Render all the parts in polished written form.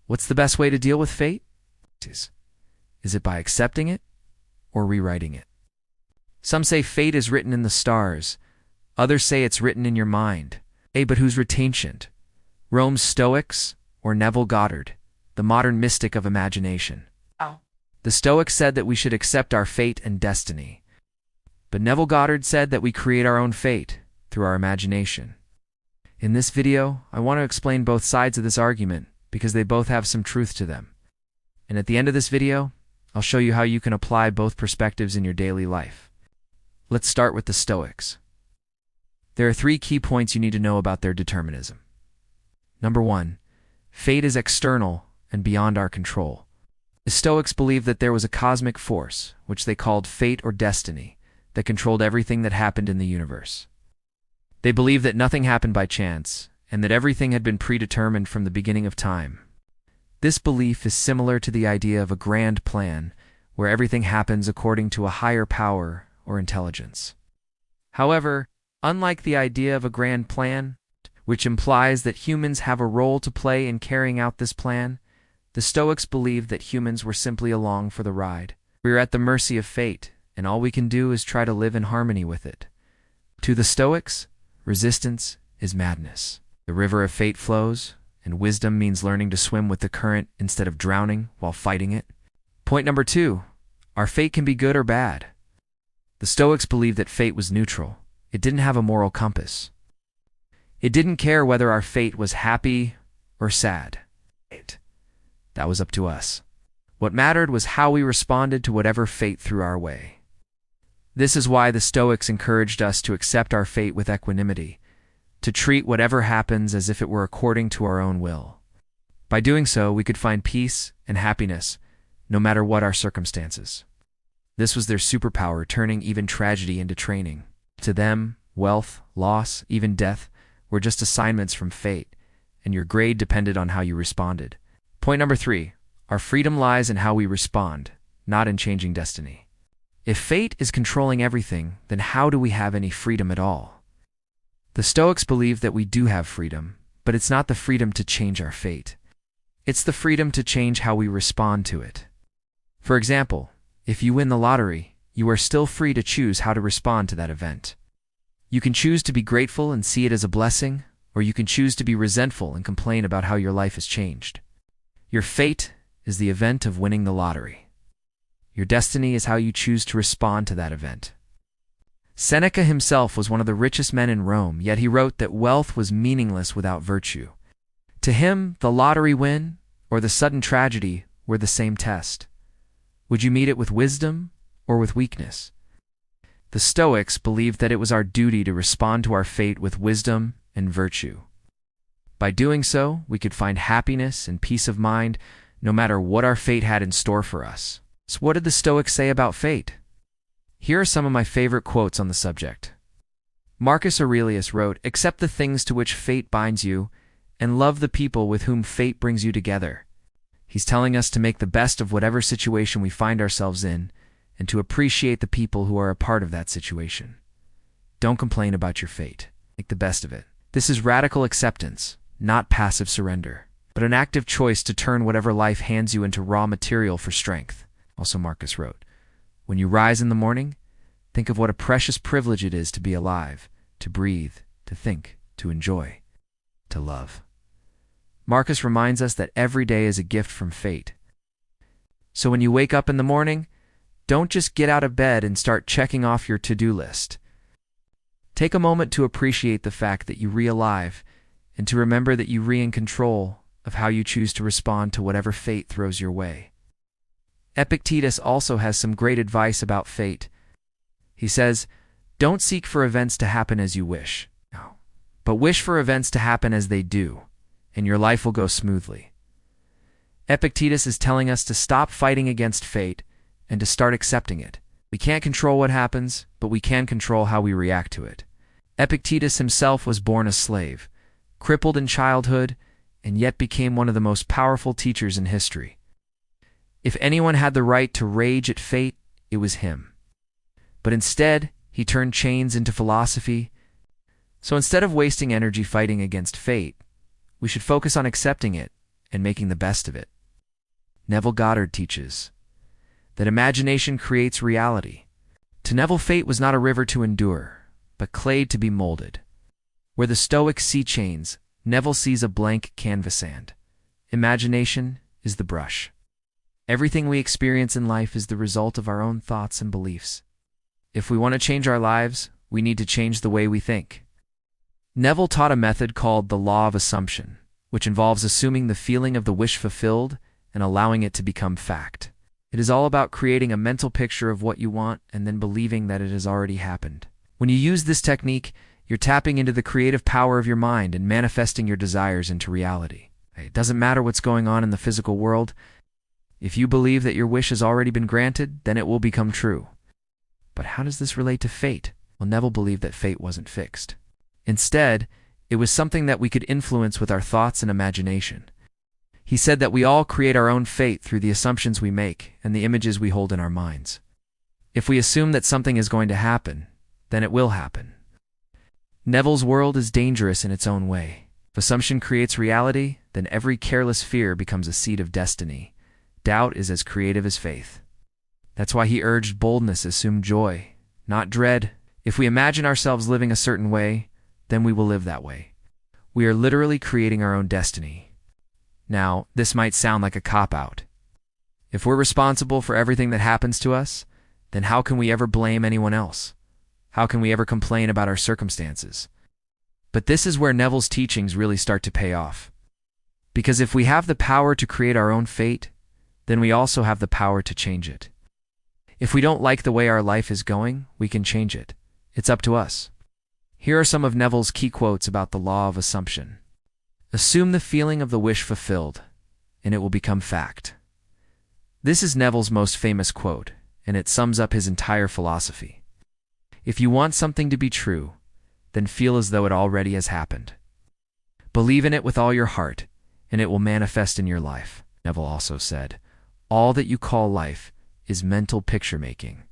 What's the best way to deal with fate? Is it by accepting it or rewriting it? Some say fate is written in the stars. Others say it's written in your mind. But who's ancient? Rome's Stoics or Neville Goddard, the modern mystic of imagination? The Stoics said that we should accept our fate and destiny. But Neville Goddard said that we create our own fate through our imagination. In this video, I want to explain both sides of this argument because they both have some truth to them. And at the end of this video, I'll show you how you can apply both perspectives in your daily life. Let's start with the Stoics. There are 3 key points you need to know about their determinism. Number 1, fate is external and beyond our control. The Stoics believed that there was a cosmic force, which they called fate or destiny, that controlled everything that happened in the universe. They believed that nothing happened by chance, and that everything had been predetermined from the beginning of time. This belief is similar to the idea of a grand plan, where everything happens according to a higher power or intelligence. However, unlike the idea of a grand plan, which implies that humans have a role to play in carrying out this plan, the Stoics believed that humans were simply along for the ride. We are at the mercy of fate, and all we can do is try to live in harmony with it. To the Stoics, resistance is madness. The river of fate flows, and wisdom means learning to swim with the current instead of drowning while fighting it. Point number 2, our fate can be good or bad. The Stoics believed that fate was neutral. It didn't have a moral compass. It didn't care whether our fate was happy or sad. That was up to us. What mattered was how we responded to whatever fate threw our way. This is why the Stoics encouraged us to accept our fate with equanimity, to treat whatever happens as if it were according to our own will. By doing so, we could find peace and happiness, no matter what our circumstances. This was their superpower, turning even tragedy into training. To them, wealth, loss, even death were just assignments from fate, and your grade depended on how you responded. Point number 3, our freedom lies in how we respond, not in changing destiny. If fate is controlling everything, then how do we have any freedom at all? The Stoics believe that we do have freedom, but it's not the freedom to change our fate. It's the freedom to change how we respond to it. For example, if you win the lottery, you are still free to choose how to respond to that event. You can choose to be grateful and see it as a blessing, or you can choose to be resentful and complain about how your life has changed. Your fate is the event of winning the lottery. Your destiny is how you choose to respond to that event. Seneca himself was one of the richest men in Rome, yet he wrote that wealth was meaningless without virtue. To him, the lottery win or the sudden tragedy were the same test. Would you meet it with wisdom or with weakness? The Stoics believed that it was our duty to respond to our fate with wisdom and virtue. By doing so, we could find happiness and peace of mind no matter what our fate had in store for us. So what did the Stoics say about fate? Here are some of my favorite quotes on the subject. Marcus Aurelius wrote, "Accept the things to which fate binds you, and love the people with whom fate brings you together." He's telling us to make the best of whatever situation we find ourselves in, and to appreciate the people who are a part of that situation. Don't complain about your fate. Make the best of it. This is radical acceptance, not passive surrender, but an active choice to turn whatever life hands you into raw material for strength. Also, Marcus wrote, "When you rise in the morning, think of what a precious privilege it is to be alive, to breathe, to think, to enjoy, to love." Marcus reminds us that every day is a gift from fate. So when you wake up in the morning, don't just get out of bed and start checking off your to-do list. Take a moment to appreciate the fact that you re-alive and to remember that you re-in control of how you choose to respond to whatever fate throws your way. Epictetus also has some great advice about fate. He says, "Don't seek for events to happen as you wish, but wish for events to happen as they do, and your life will go smoothly." Epictetus is telling us to stop fighting against fate and to start accepting it. We can't control what happens, but we can control how we react to it. Epictetus himself was born a slave, crippled in childhood, and yet became one of the most powerful teachers in history. If anyone had the right to rage at fate, it was him. But instead, he turned chains into philosophy. So instead of wasting energy fighting against fate, we should focus on accepting it and making the best of it. Neville Goddard teaches that imagination creates reality. To Neville, fate was not a river to endure, but clay to be molded. Where the Stoics see chains, Neville sees a blank canvas sand. Imagination is the brush. Everything we experience in life is the result of our own thoughts and beliefs. If we want to change our lives, we need to change the way we think. Neville taught a method called the law of assumption, which involves assuming the feeling of the wish fulfilled and allowing it to become fact. It is all about creating a mental picture of what you want and then believing that it has already happened. When you use this technique, you're tapping into the creative power of your mind and manifesting your desires into reality. It doesn't matter what's going on in the physical world. If you believe that your wish has already been granted, then it will become true. But how does this relate to fate? Well, Neville believed that fate wasn't fixed. Instead, it was something that we could influence with our thoughts and imagination. He said that we all create our own fate through the assumptions we make and the images we hold in our minds. If we assume that something is going to happen, then it will happen. Neville's world is dangerous in its own way. If assumption creates reality, then every careless fear becomes a seed of destiny. Doubt is as creative as faith. That's why he urged boldness assume joy, not dread. If we imagine ourselves living a certain way, then we will live that way. We are literally creating our own destiny. Now, this might sound like a cop-out. If we're responsible for everything that happens to us, then how can we ever blame anyone else? How can we ever complain about our circumstances? But this is where Neville's teachings really start to pay off. Because if we have the power to create our own fate, then we also have the power to change it. If we don't like the way our life is going, we can change it. It's up to us. Here are some of Neville's key quotes about the law of assumption. Assume the feeling of the wish fulfilled, and it will become fact. This is Neville's most famous quote, and it sums up his entire philosophy. If you want something to be true, then feel as though it already has happened. Believe in it with all your heart, and it will manifest in your life. Neville also said, all that you call life is mental picture making.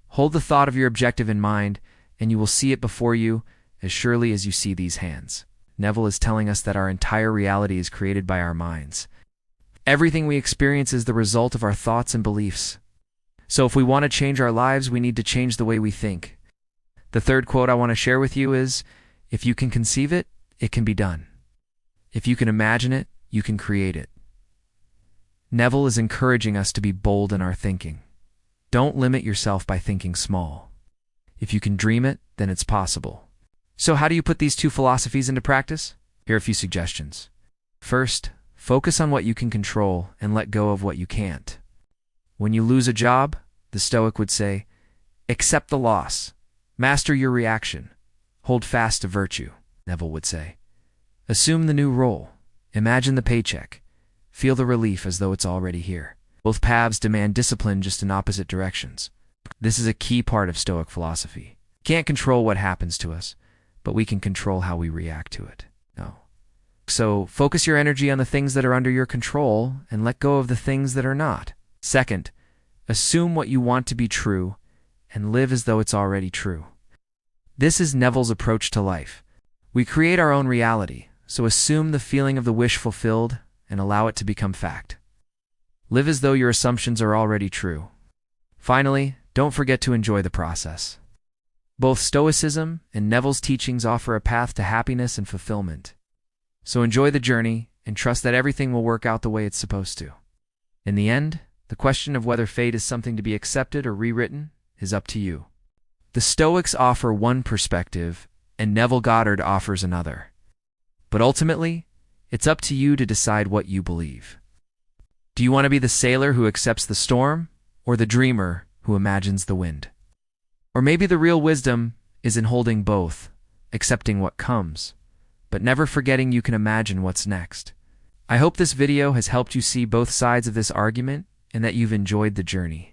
Hold the thought of your objective in mind, and you will see it before you as surely as you see these hands. Neville is telling us that our entire reality is created by our minds. Everything we experience is the result of our thoughts and beliefs. So if we want to change our lives, we need to change the way we think. The third quote I want to share with you is, if you can conceive it, it can be done. If you can imagine it, you can create it. Neville is encouraging us to be bold in our thinking. Don't limit yourself by thinking small. If you can dream it, then it's possible. So how do you put these two philosophies into practice? Here are a few suggestions. First, focus on what you can control and let go of what you can't. When you lose a job, the Stoic would say, accept the loss. Master your reaction. Hold fast to virtue, Neville would say. Assume the new role. Imagine the paycheck. Feel the relief as though it's already here. Both paths demand discipline, just in opposite directions. This is a key part of Stoic philosophy. We can't control what happens to us, but we can control how we react to it. No. So focus your energy on the things that are under your control and let go of the things that are not. Second, assume what you want to be true and live as though it's already true. This is Neville's approach to life. We create our own reality, so assume the feeling of the wish fulfilled and allow it to become fact. Live as though your assumptions are already true. Finally, don't forget to enjoy the process. Both Stoicism and Neville's teachings offer a path to happiness and fulfillment. So enjoy the journey and trust that everything will work out the way it's supposed to. In the end, the question of whether fate is something to be accepted or rewritten is up to you. The Stoics offer one perspective, and Neville Goddard offers another. But ultimately, it's up to you to decide what you believe. Do you want to be the sailor who accepts the storm, or the dreamer who imagines the wind? Or maybe the real wisdom is in holding both, accepting what comes, but never forgetting you can imagine what's next. I hope this video has helped you see both sides of this argument and that you've enjoyed the journey.